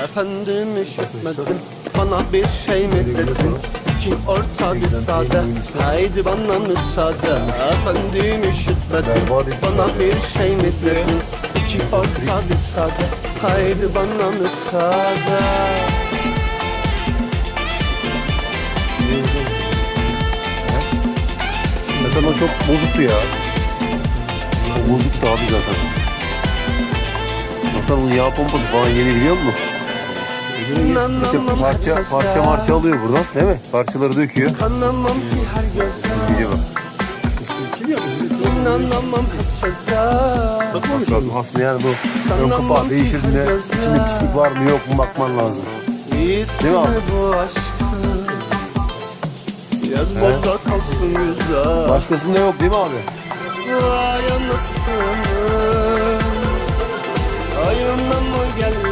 Efendim üşütmedin, bana bir şey mi dedin? İki orta bir sade, haydi bana müsaade. Efendim üşütmedin, bana bir şey mi dedin? İki orta bir sade, haydi bana müsaade. Zaten o çok bozuktu ya. O bozuktu abi zaten. Hasan onun yağ pompası falan yeni biliyor musun? İşte parça alıyor buradan değil mi? Parçaları döküyor. Kanamam ki her göze, Gidiyor bak. inanamam hiç söze. Bak aslında yani bu ön kapağı değişirdiğinde içinde pislik var mı yok mu bakman lazım. İyisi Değil mi mi abi? bu aşkın? Yaz boza kalsın güzel. Başkasında yok değil mi abi? Vay anasını, ayına mı geldi?